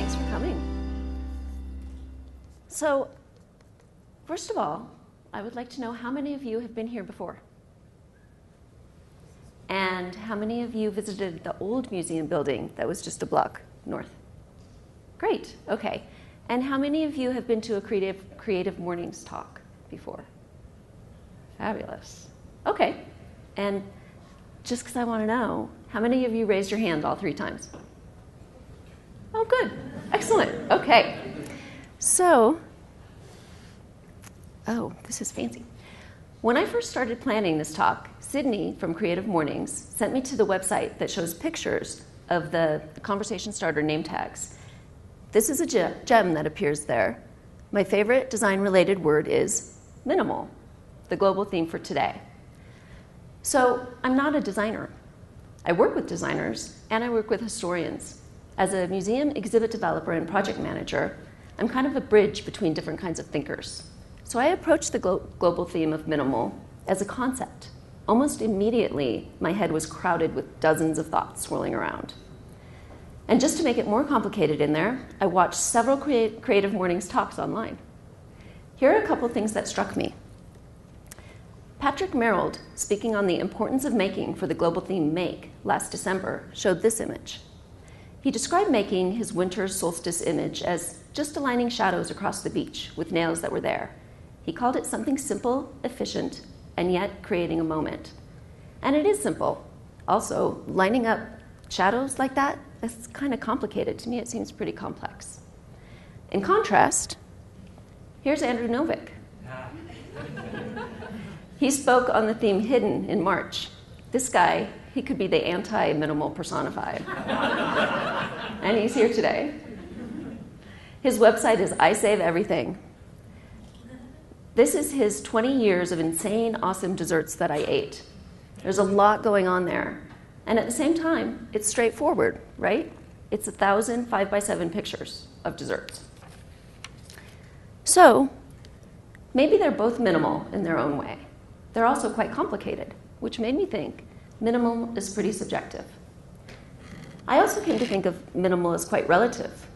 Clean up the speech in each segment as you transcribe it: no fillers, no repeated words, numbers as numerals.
Thanks for coming. So, first of all, I would like to know how many of you have been here before? And how many of you visited the old museum building that was just a block north? Great, okay. And how many of you have been to a Creative Mornings talk before? Fabulous. Okay, and just because I want to know, how many of you raised your hand all 3 times? Oh, good, excellent, okay. So, oh, this is fancy. When I first started planning this talk, Sydney from Creative Mornings sent me to the website that shows pictures of the conversation starter name tags. This is a gem that appears there. My favorite design-related word is minimal, the global theme for today. So I'm not a designer. I work with designers and I work with historians. As a museum exhibit developer and project manager, I'm kind of a bridge between different kinds of thinkers. So I approached the global theme of minimal as a concept. Almost immediately, my head was crowded with dozens of thoughts swirling around. And just to make it more complicated in there, I watched several Creative Mornings talks online. Here are a couple things that struck me. Patrick Merrill, speaking on the importance of making for the global theme Make last December, showed this image. He described making his winter solstice image as just aligning shadows across the beach with nails that were there. He called it something simple, efficient, and yet creating a moment. And it is simple. Also, lining up shadows like that, that's kind of complicated. To me, it seems pretty complex. In contrast, here's Andrew Novick. He spoke on the theme Hidden in March. This guy, he could be the anti-minimal personified. And he's here today. His website is I Save Everything. This is his 20 years of insane, awesome desserts that I ate. There's a lot going on there. And at the same time, it's straightforward, right? It's 1,000 5x7 pictures of desserts. So maybe they're both minimal in their own way. They're also quite complicated, which made me think minimal is pretty subjective. I also came to think of minimal as quite relative.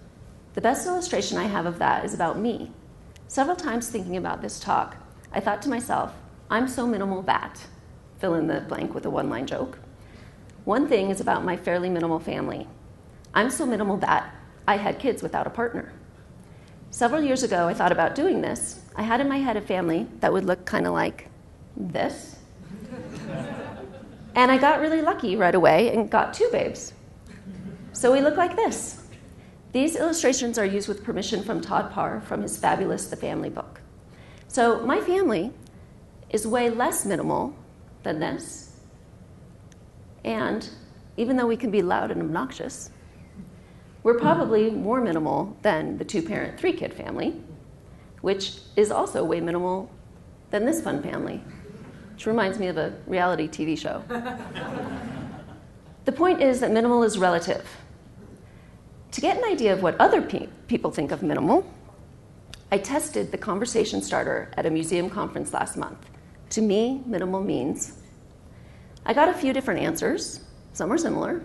The best illustration I have of that is about me. Several times thinking about this talk, I thought to myself, I'm so minimal that, fill in the blank with a one-line joke. One thing is about my fairly minimal family. I'm so minimal that I had kids without a partner. Several years ago, I thought about doing this. I had in my head a family that would look kind of like this. And I got really lucky right away and got 2 babes. So we look like this. These illustrations are used with permission from Todd Parr from his fabulous The Family book. So my family is way less minimal than this. And even though we can be loud and obnoxious, we're probably more minimal than the 2-parent, 3-kid family, which is also way minimal than this fun family, which reminds me of a reality TV show. The point is that minimal is relative. To get an idea of what other people think of minimal, I tested the conversation starter at a museum conference last month. To me, minimal means. I got a few different answers. Some are similar.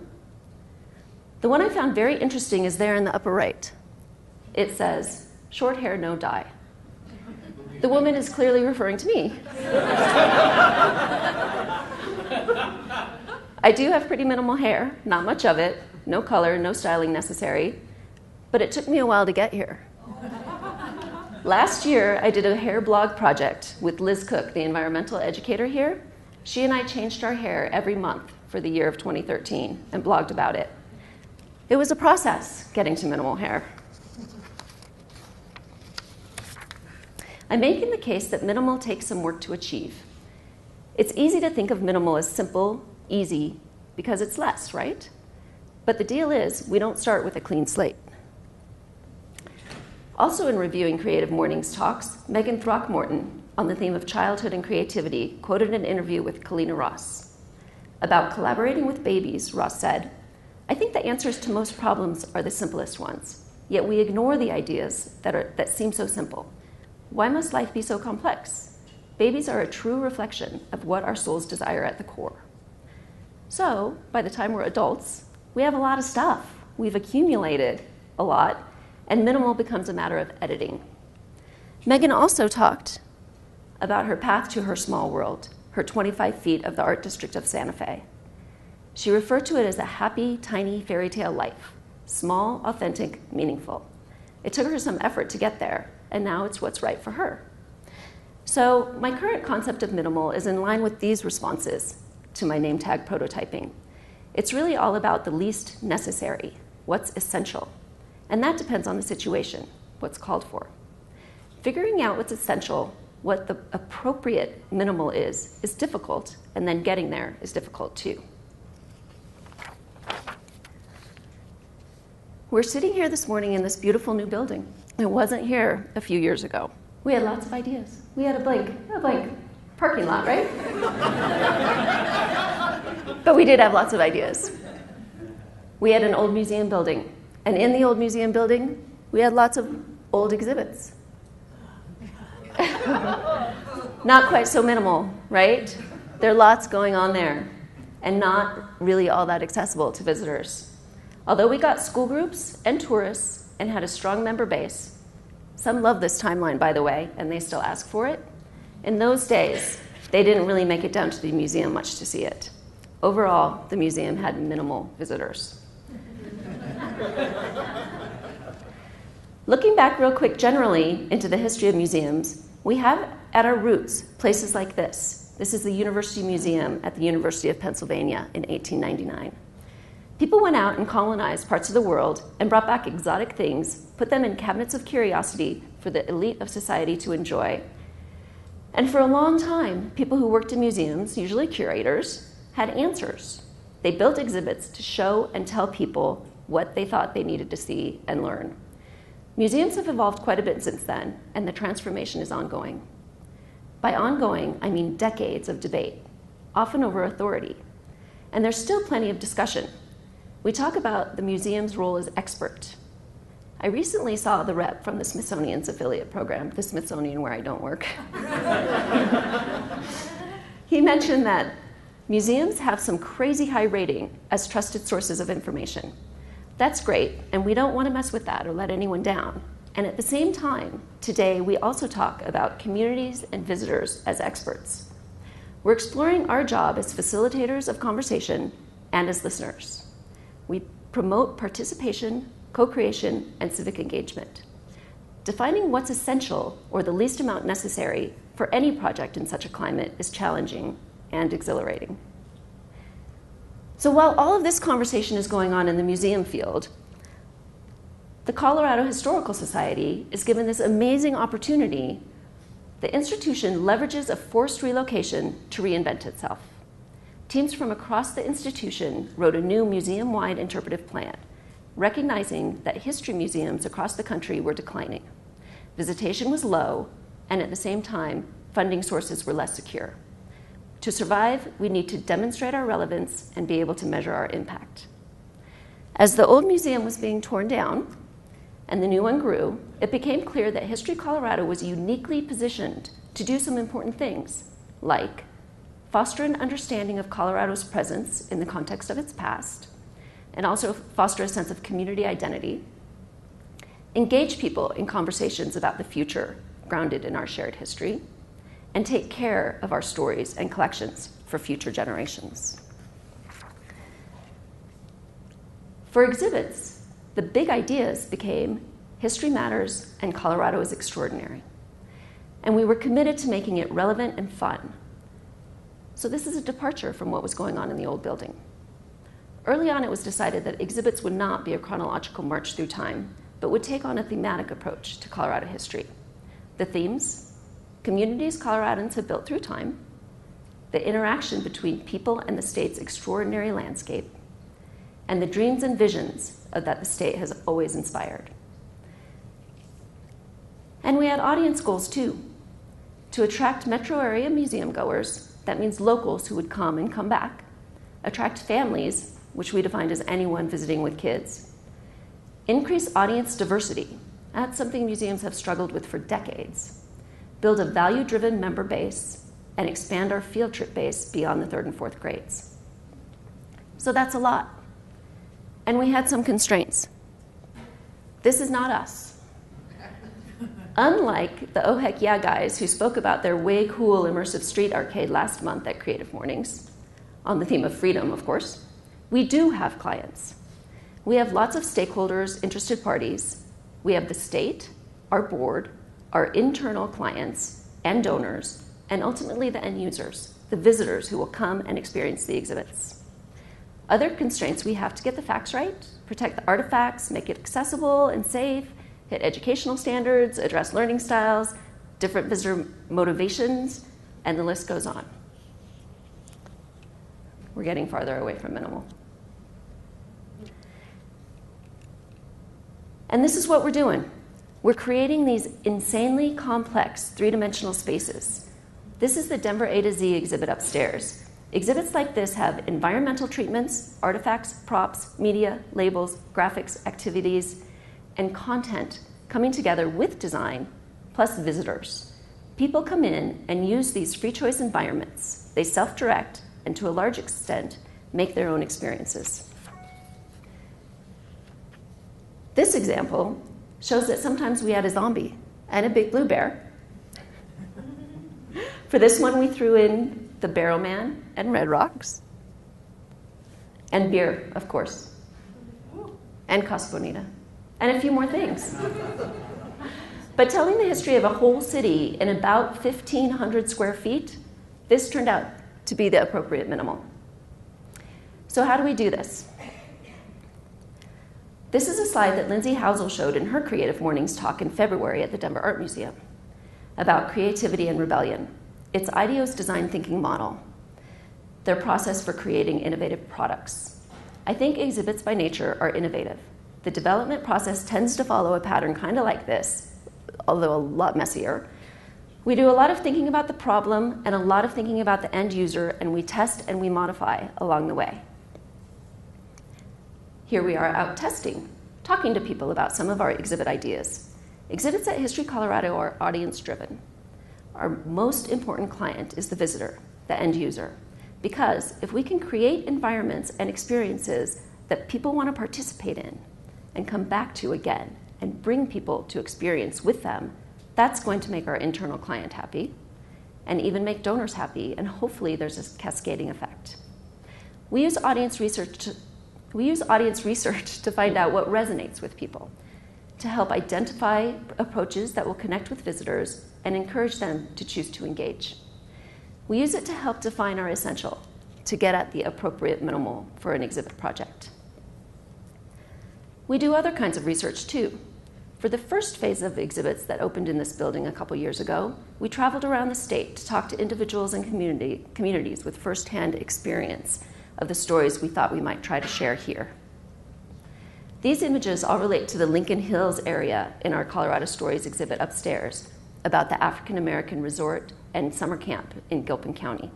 The one I found very interesting is there in the upper right. It says, short hair, no dye. The woman is clearly referring to me. I do have pretty minimal hair, not much of it, no color, no styling necessary, but it took me a while to get here. Last year, I did a hair blog project with Liz Cook, the environmental educator here. She and I changed our hair every month for the year of 2013 and blogged about it. It was a process getting to minimal hair. I'm making the case that minimal takes some work to achieve. It's easy to think of minimal as simple, easy, because it's less, right? But the deal is, we don't start with a clean slate. Also in reviewing Creative Mornings talks, Megan Throckmorton, on the theme of childhood and creativity, quoted an interview with Kalina Ross. About collaborating with babies, Ross said, I think the answers to most problems are the simplest ones, yet we ignore the ideas that seem so simple. Why must life be so complex? Babies are a true reflection of what our souls desire at the core. So, by the time we're adults, we have a lot of stuff. We've accumulated a lot, and minimal becomes a matter of editing. Megan also talked about her path to her small world, her 25 feet of the art district of Santa Fe. She referred to it as a happy, tiny fairy tale life, small, authentic, meaningful. It took her some effort to get there, and now it's what's right for her. So my current concept of minimal is in line with these responses to my name tag prototyping. It's really all about the least necessary, what's essential. And that depends on the situation, what's called for. Figuring out what's essential, what the appropriate minimal is difficult, and then getting there is difficult too. We're sitting here this morning in this beautiful new building. It wasn't here a few years ago. We had lots of ideas. We had a blank parking lot, right? But we did have lots of ideas. We had an old museum building, and in the old museum building, we had lots of old exhibits. Not quite so minimal, right? There are lots going on there, and not really all that accessible to visitors. Although we got school groups and tourists and had a strong member base, some love this timeline, by the way, and they still ask for it. In those days, they didn't really make it down to the museum much to see it. Overall, the museum had minimal visitors. Looking back real quick generally into the history of museums, we have at our roots places like this. This is the University Museum at the University of Pennsylvania in 1899. People went out and colonized parts of the world and brought back exotic things, put them in cabinets of curiosity for the elite of society to enjoy. And for a long time, people who worked in museums, usually curators, had answers. They built exhibits to show and tell people what they thought they needed to see and learn. Museums have evolved quite a bit since then, and the transformation is ongoing. By ongoing, I mean decades of debate, often over authority. And there's still plenty of discussion. We talk about the museum's role as expert. I recently saw the rep from the Smithsonian's affiliate program, the Smithsonian where I don't work. He mentioned that museums have some crazy high rating as trusted sources of information. That's great, and we don't want to mess with that or let anyone down. And at the same time, today we also talk about communities and visitors as experts. We're exploring our job as facilitators of conversation and as listeners. We promote participation, co-creation, and civic engagement. Defining what's essential or the least amount necessary for any project in such a climate is challenging and exhilarating. So while all of this conversation is going on in the museum field, the Colorado Historical Society is given this amazing opportunity. The institution leverages a forced relocation to reinvent itself. Teams from across the institution wrote a new museum-wide interpretive plan, recognizing that history museums across the country were declining. Visitation was low, and at the same time, funding sources were less secure. To survive, we need to demonstrate our relevance and be able to measure our impact. As the old museum was being torn down and the new one grew, it became clear that History Colorado was uniquely positioned to do some important things, like foster an understanding of Colorado's presence in the context of its past, and also foster a sense of community identity, engage people in conversations about the future grounded in our shared history, and take care of our stories and collections for future generations. For exhibits, the big ideas became History Matters and Colorado is Extraordinary. And we were committed to making it relevant and fun. So this is a departure from what was going on in the old building. Early on, it was decided that exhibits would not be a chronological march through time, but would take on a thematic approach to Colorado history. The themes: communities Coloradans have built through time, the interaction between people and the state's extraordinary landscape, and the dreams and visions that the state has always inspired. And we had audience goals too. To attract metro area museum goers, that means locals who would come and come back, attract families, which we defined as anyone visiting with kids, increase audience diversity. That's something museums have struggled with for decades. Build a value-driven member base, and expand our field trip base beyond the 3rd and 4th grades. So that's a lot. And we had some constraints. This is not us. Unlike the oh heck yeah guys who spoke about their way cool immersive street arcade last month at Creative Mornings, on the theme of freedom, of course, we do have clients. We have lots of stakeholders, interested parties. We have the state, our board, our internal clients and donors, and ultimately the end users, the visitors who will come and experience the exhibits. Other constraints: we have to get the facts right, protect the artifacts, make it accessible and safe, hit educational standards, address learning styles, different visitor motivations, and the list goes on. We're getting farther away from minimal. And this is what we're doing. We're creating these insanely complex three-dimensional spaces. This is the Denver A to Z exhibit upstairs. Exhibits like this have environmental treatments, artifacts, props, media, labels, graphics, activities, and content coming together with design, plus visitors. People come in and use these free choice environments. They self-direct and, to a large extent, make their own experiences. This example shows that sometimes we add a zombie and a big blue bear. For this one, we threw in the Barrel Man and Red Rocks. And beer, of course. And Casa Bonita. And a few more things. But telling the history of a whole city in about 1,500 square feet, this turned out to be the appropriate minimal. So how do we do this? This is a slide that Lindsay Housel showed in her Creative Mornings talk in February at the Denver Art Museum about creativity and rebellion. It's IDEO's design thinking model, their process for creating innovative products. I think exhibits by nature are innovative. The development process tends to follow a pattern kind of like this, although a lot messier. We do a lot of thinking about the problem and a lot of thinking about the end user, and we test and we modify along the way. Here we are out testing, talking to people about some of our exhibit ideas. Exhibits at History Colorado are audience-driven. Our most important client is the visitor, the end user, because if we can create environments and experiences that people want to participate in and come back to again and bring people to experience with them, that's going to make our internal client happy and even make donors happy, and hopefully there's a cascading effect. We use audience research to find out what resonates with people, to help identify approaches that will connect with visitors and encourage them to choose to engage. We use it to help define our essential, to get at the appropriate minimal for an exhibit project. We do other kinds of research too. For the first phase of exhibits that opened in this building a couple years ago, we traveled around the state to talk to individuals and communities with firsthand experience of the stories we thought we might try to share here. These images all relate to the Lincoln Hills area in our Colorado Stories exhibit upstairs about the African American resort and summer camp in Gilpin County.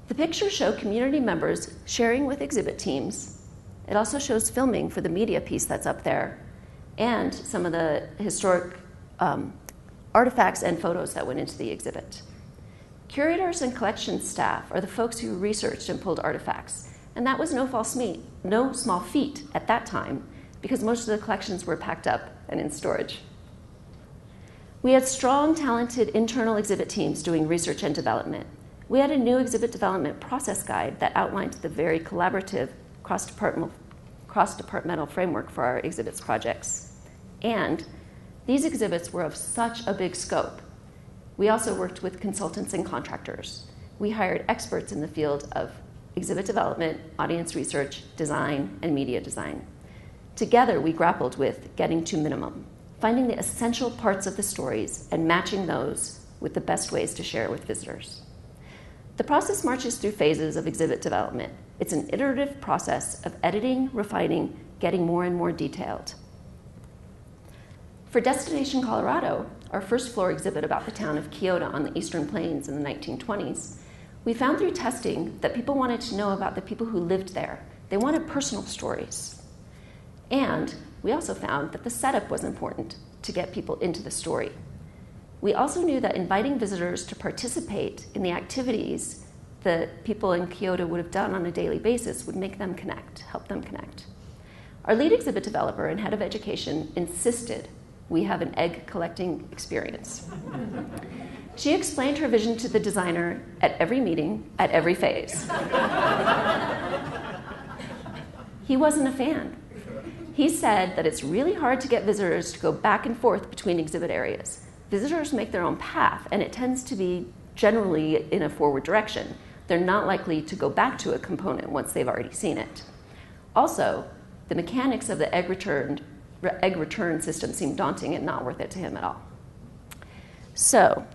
The pictures show community members sharing with exhibit teams. It also shows filming for the media piece that's up there and some of the historic artifacts and photos that went into the exhibit. Curators and collection staff are the folks who researched and pulled artifacts, and that was no small feat at that time because most of the collections were packed up and in storage. We had strong, talented internal exhibit teams doing research and development. We had a new exhibit development process guide that outlined the very collaborative cross-departmental framework for our exhibits projects. And these exhibits were of such a big scope. We also worked with consultants and contractors. We hired experts in the field of exhibit development, audience research, design, and media design. Together, we grappled with getting to minimum, finding the essential parts of the stories and matching those with the best ways to share with visitors. The process marches through phases of exhibit development. It's an iterative process of editing, refining, getting more and more detailed. For Destination Colorado, our first floor exhibit about the town of Kyoto on the Eastern Plains in the 1920s, we found through testing that people wanted to know about the people who lived there. They wanted personal stories. And we also found that the setup was important to get people into the story. We also knew that inviting visitors to participate in the activities that people in Kyoto would have done on a daily basis would make them connect, help them connect. Our lead exhibit developer and head of education insisted we have an egg collecting experience. She explained her vision to the designer at every meeting, at every phase. He wasn't a fan. He said that it's really hard to get visitors to go back and forth between exhibit areas. Visitors make their own path, and it tends to be generally in a forward direction. They're not likely to go back to a component once they've already seen it. Also, the mechanics of the egg return system seemed daunting and not worth it to him at all. So,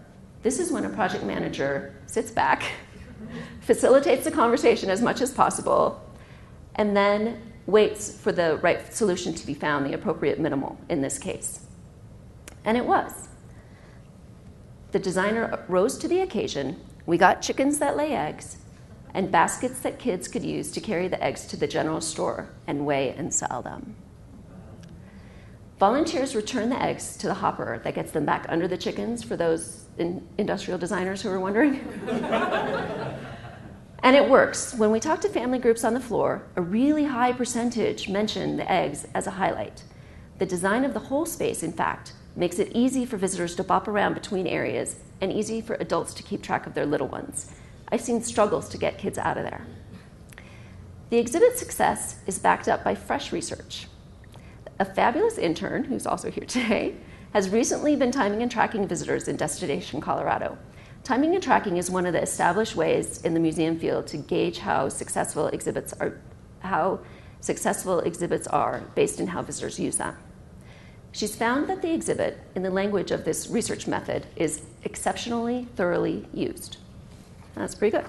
this is when a project manager sits back, facilitates the conversation as much as possible, and then waits for the right solution to be found, the appropriate minimal in this case. And it was. The designer rose to the occasion. We got chickens that lay eggs and baskets that kids could use to carry the eggs to the general store and weigh and sell them. Volunteers return the eggs to the hopper that gets them back under the chickens, for those industrial designers who are wondering. And it works. When we talk to family groups on the floor, a really high percentage mention the eggs as a highlight. The design of the whole space, in fact, makes it easy for visitors to bop around between areas and easy for adults to keep track of their little ones. I've seen struggles to get kids out of there. The exhibit's success is backed up by fresh research. A fabulous intern, who's also here today, has recently been timing and tracking visitors in Destination Colorado. Timing and tracking is one of the established ways in the museum field to gauge how successful exhibits are based on how visitors use them. She's found that the exhibit, in the language of this research method, is exceptionally thoroughly used. That's pretty good.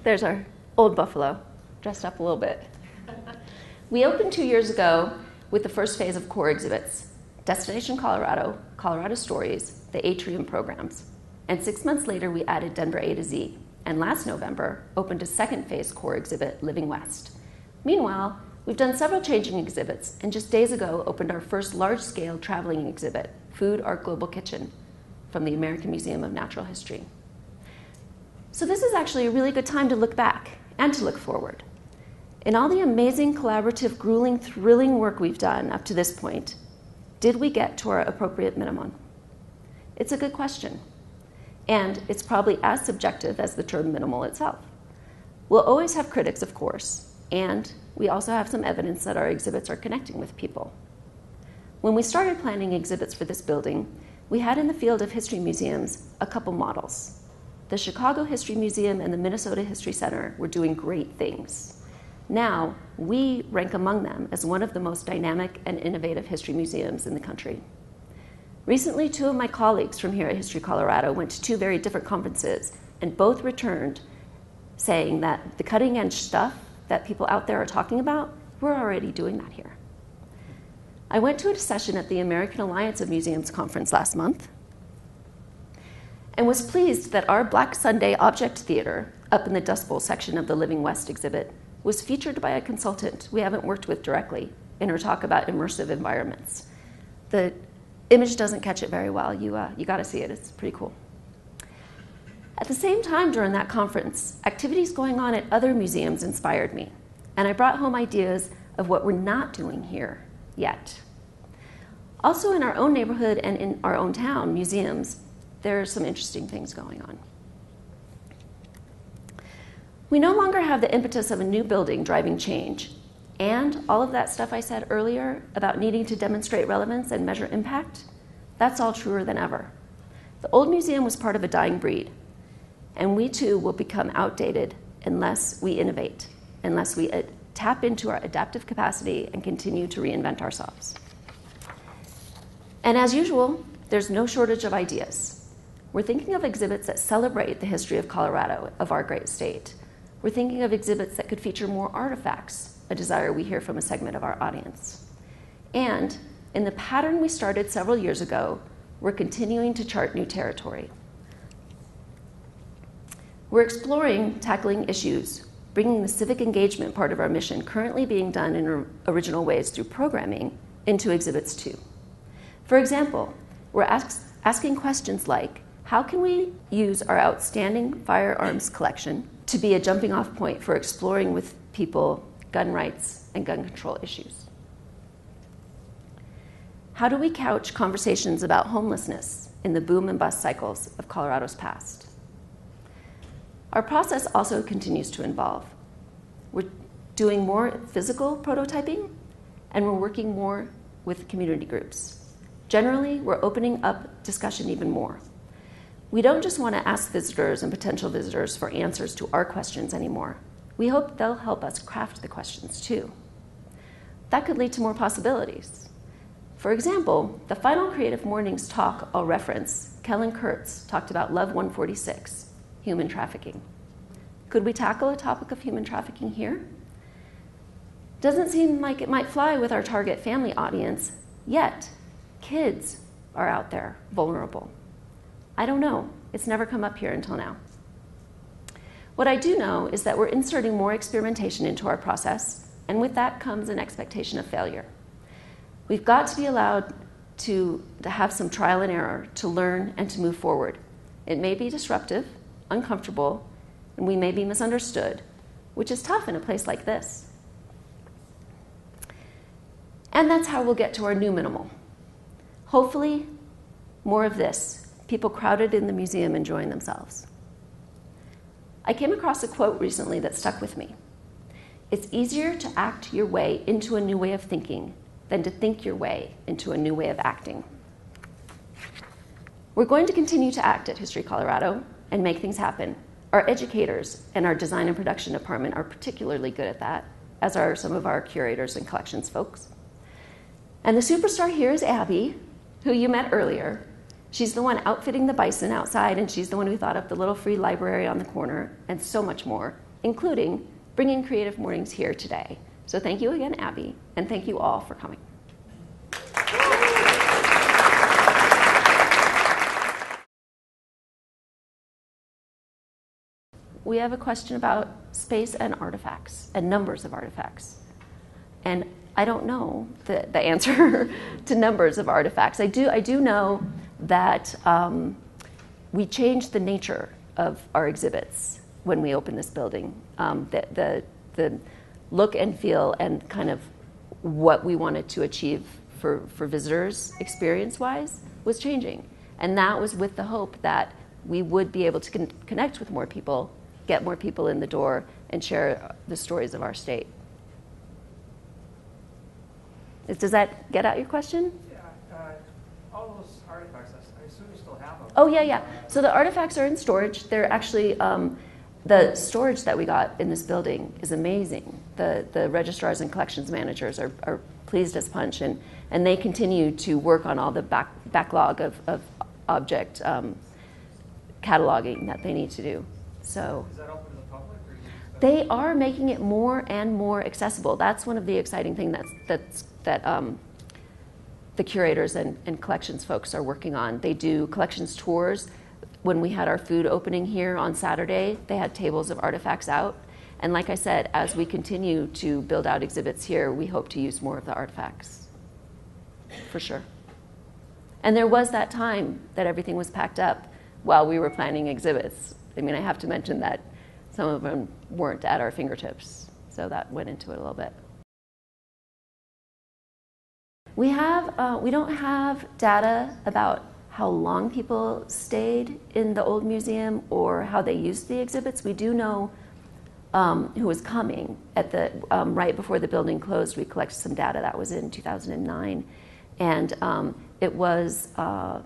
There's our old buffalo, dressed up a little bit. We opened 2 years ago with the first phase of core exhibits, Destination Colorado, Colorado Stories, the Atrium programs. And 6 months later, we added Denver A to Z. And last November, opened a second phase core exhibit, Living West. Meanwhile, we've done several changing exhibits, and just days ago opened our first large-scale traveling exhibit, Food Art Global Kitchen, from the American Museum of Natural History. So this is actually a really good time to look back and to look forward. In all the amazing, collaborative, grueling, thrilling work we've done up to this point, did we get to our appropriate minimum? It's a good question. And it's probably as subjective as the term minimal itself. We'll always have critics, of course, and we also have some evidence that our exhibits are connecting with people. When we started planning exhibits for this building, we had in the field of history museums a couple models. The Chicago History Museum and the Minnesota History Center were doing great things. Now, we rank among them as one of the most dynamic and innovative history museums in the country. Recently, 2 of my colleagues from here at History Colorado went to 2 very different conferences and both returned saying that the cutting edge stuff that people out there are talking about, we're already doing that here. I went to a session at the American Alliance of Museums conference last month and was pleased that our Black Sunday object theater up in the Dust Bowl section of the Living West exhibit was featured by a consultant we haven't worked with directly in her talk about immersive environments. The image doesn't catch it very well. You got to see it. It's pretty cool. At the same time during that conference, activities going on at other museums inspired me, and I brought home ideas of what we're not doing here yet. Also in our own neighborhood and in our own town, museums, there are some interesting things going on. We no longer have the impetus of a new building driving change, and all of that stuff I said earlier about needing to demonstrate relevance and measure impact, that's all truer than ever. The old museum was part of a dying breed, and we too will become outdated unless we innovate, unless we tap into our adaptive capacity and continue to reinvent ourselves. And as usual, there's no shortage of ideas. We're thinking of exhibits that celebrate the history of Colorado, of our great state. We're thinking of exhibits that could feature more artifacts, a desire we hear from a segment of our audience. And in the pattern we started several years ago, we're continuing to chart new territory. We're exploring tackling issues, bringing the civic engagement part of our mission currently being done in original ways through programming into exhibits too. For example, we're asking questions like, how can we use our outstanding firearms collection to be a jumping off point for exploring with people gun rights and gun control issues. How do we couch conversations about homelessness in the boom and bust cycles of Colorado's past? Our process also continues to evolve. We're doing more physical prototyping, and we're working more with community groups. Generally, we're opening up discussion even more. We don't just want to ask visitors and potential visitors for answers to our questions anymore. We hope they'll help us craft the questions too. That could lead to more possibilities. For example, the final Creative Mornings talk I'll reference, Kellen Kurtz talked about Love 146, human trafficking. Could we tackle a topic of human trafficking here? Doesn't seem like it might fly with our target family audience, yet kids are out there vulnerable. I don't know. It's never come up here until now. What I do know is that we're inserting more experimentation into our process, and with that comes an expectation of failure. We've got to be allowed to have some trial and error, to learn and to move forward. It may be disruptive, uncomfortable, and we may be misunderstood, which is tough in a place like this. And that's how we'll get to our new minimal. Hopefully, more of this. People crowded in the museum enjoying themselves. I came across a quote recently that stuck with me. It's easier to act your way into a new way of thinking than to think your way into a new way of acting. We're going to continue to act at History Colorado and make things happen. Our educators and our design and production department are particularly good at that, as are some of our curators and collections folks. And the superstar here is Abby, who you met earlier. She's the one outfitting the bison outside, and she's the one who thought up the little free library on the corner, and so much more, including bringing Creative Mornings here today. So thank you again, Abby, and thank you all for coming. We have a question about space and artifacts, and numbers of artifacts. And I don't know the answer to numbers of artifacts. I do know that we changed the nature of our exhibits when we opened this building. The look and feel and kind of what we wanted to achieve for visitors experience-wise was changing. And that was with the hope that we would be able to connect with more people, get more people in the door, and share the stories of our state. Does that get at your question? Yeah, all those artifacts, I assume you still have them. Oh, yeah. So the artifacts are in storage. They're actually, the storage that we got in this building is amazing. The registrars and collections managers are pleased as punch, and they continue to work on all the backlog of object cataloging that they need to do. So is that open to the public? Or they are making it more and more accessible. That's one of the exciting things that the curators and collections folks are working on. They do collections tours. When we had our food opening here on Saturday, they had tables of artifacts out. And like I said, as we continue to build out exhibits here, we hope to use more of the artifacts, for sure. And there was that time that everything was packed up while we were planning exhibits. I mean, I have to mention that some of them weren't at our fingertips, so that went into it a little bit. We don't have data about how long people stayed in the old museum or how they used the exhibits. We do know who was coming at the right before the building closed. We collected some data that was in 2009, and it was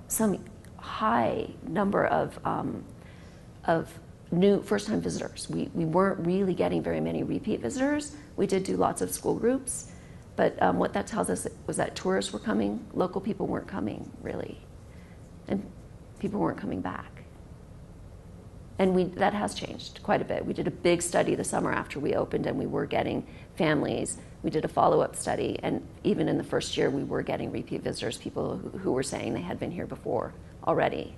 some high number of new first-time visitors. We weren't really getting very many repeat visitors. We did do lots of school groups, but what that tells us was that tourists were coming, local people weren't coming, really. And people weren't coming back. And that has changed quite a bit. We did a big study the summer after we opened, and we were getting families. We did a follow-up study, and even in the first year, we were getting repeat visitors, people who were saying they had been here before already.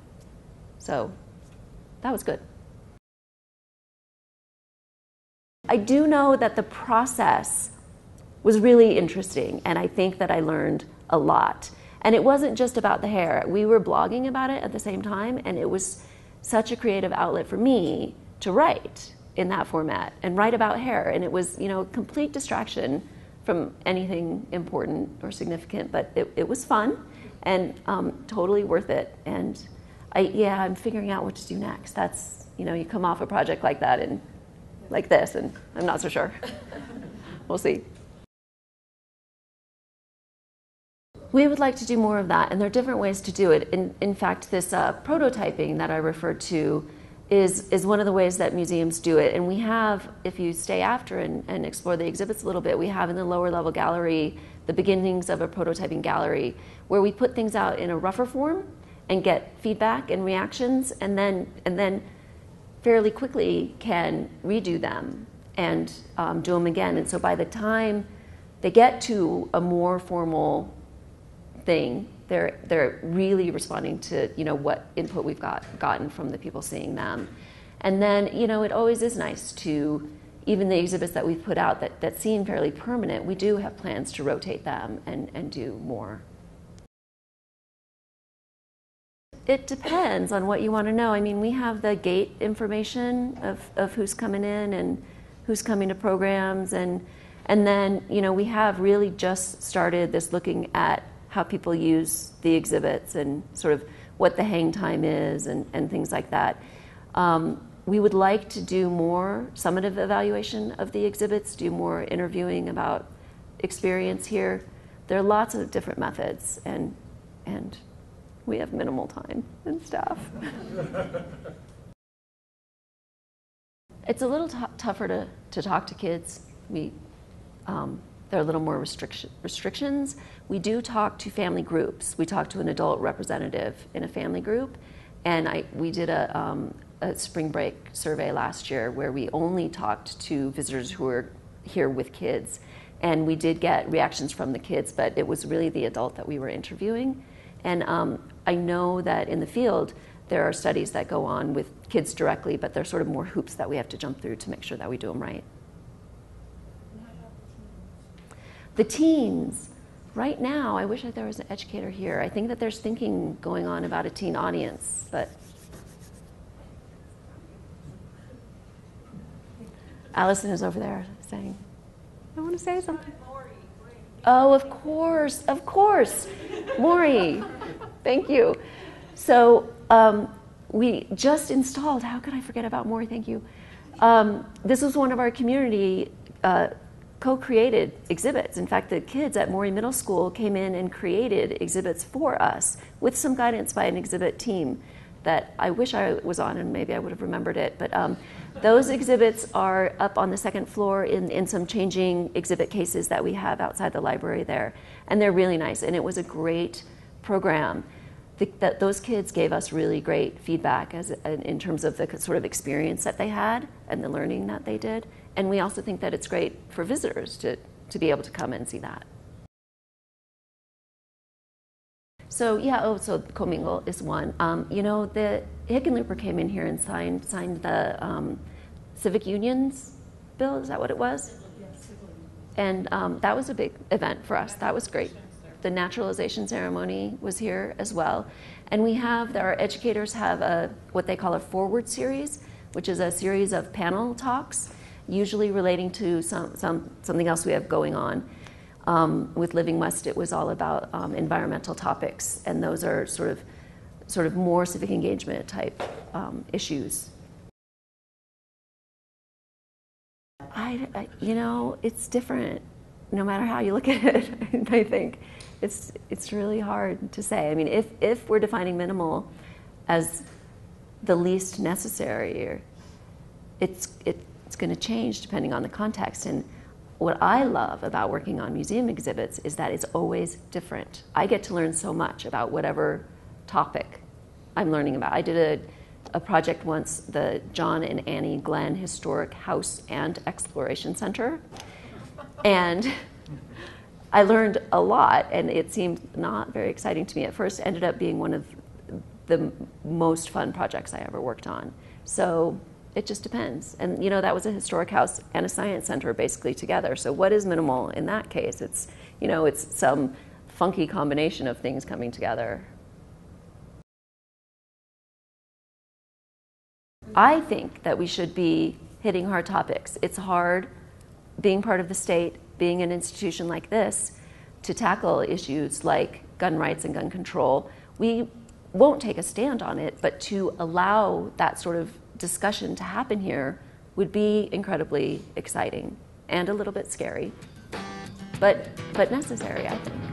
So that was good. I do know that the process was really interesting, and I think that I learned a lot. And it wasn't just about the hair. We were blogging about it at the same time, and it was such a creative outlet for me to write. in that format and write about hair. And it was, you know, a complete distraction from anything important or significant, but it was fun and totally worth it. And I'm figuring out what to do next. That's, you know, you come off a project like that and like this, and I'm not so sure. We'll see. We would like to do more of that, and there are different ways to do it. In fact, this prototyping that I referred to is one of the ways that museums do it. And we have, if you stay after and explore the exhibits a little bit, we have in the lower level gallery the beginnings of a prototyping gallery where we put things out in a rougher form and get feedback and reactions, and then fairly quickly can redo them and do them again. And so by the time they get to a more formal thing, they're really responding to, you know, what input we've gotten from the people seeing them. And then, you know, it always is nice to, even the exhibits that we've put out that seem fairly permanent, we do have plans to rotate them and do more. It depends on what you want to know. I mean, we have the gate information of who's coming in and who's coming to programs, and then, you know, we have really just started this looking at how people use the exhibits and sort of what the hang time is and things like that. We would like to do more summative evaluation of the exhibits, do more interviewing about experience here. There are lots of different methods, and we have minimal time and staff. It's a little tougher to talk to kids. There are a little more restrictions. We do talk to family groups. We talk to an adult representative in a family group, and we did a spring break survey last year where we only talked to visitors who were here with kids, and we did get reactions from the kids, but it was really the adult that we were interviewing. And I know that in the field there are studies that go on with kids directly, but they're sort of more hoops that we have to jump through to make sure that we do them right. The teens, right now, I wish that there was an educator here. I think that there's thinking going on about a teen audience, but Allison is over there saying, I want to say something. Oh, of course. Maury, thank you. So we just installed, how could I forget about Maury, thank you. This was one of our community co-created exhibits. In fact, the kids at Maury Middle School came in and created exhibits for us with some guidance by an exhibit team that I wish I was on, and maybe I would have remembered it. But those exhibits are up on the second floor in some changing exhibit cases that we have outside the library there. And they're really nice, and it was a great program. Those kids gave us really great feedback in terms of the sort of experience that they had and the learning that they did. And we also think that it's great for visitors to be able to come and see that. So yeah, so commingle is one. You know, the Hickenlooper came in here and signed the civic unions bill. Is that what it was? Yes. And that was a big event for us. That was great. The naturalization ceremony was here as well. And we have, our educators have what they call a forward series, which is a series of panel talks, usually relating to something else we have going on. With Living West, it was all about environmental topics, and those are sort of more civic engagement type issues. You know, it's different, no matter how you look at it. I think it's really hard to say. I mean, if we're defining minimal as the least necessary, it's going to change depending on the context. And what I love about working on museum exhibits is that it's always different. I get to learn so much about whatever topic I'm learning about. I did a project once, the John and Annie Glenn Historic House and Exploration Center. And I learned a lot, and it seemed not very exciting to me at first. It ended up being one of the most fun projects I ever worked on. So it just depends. And you know, that was a historic house and a science center basically together. So what is minimal in that case? It's, you know, it's some funky combination of things coming together. I think that we should be hitting hard topics. It's hard being part of the state, being an institution like this, to tackle issues like gun rights and gun control. We won't take a stand on it, but to allow that sort of discussion to happen here would be incredibly exciting and a little bit scary, but necessary, I think.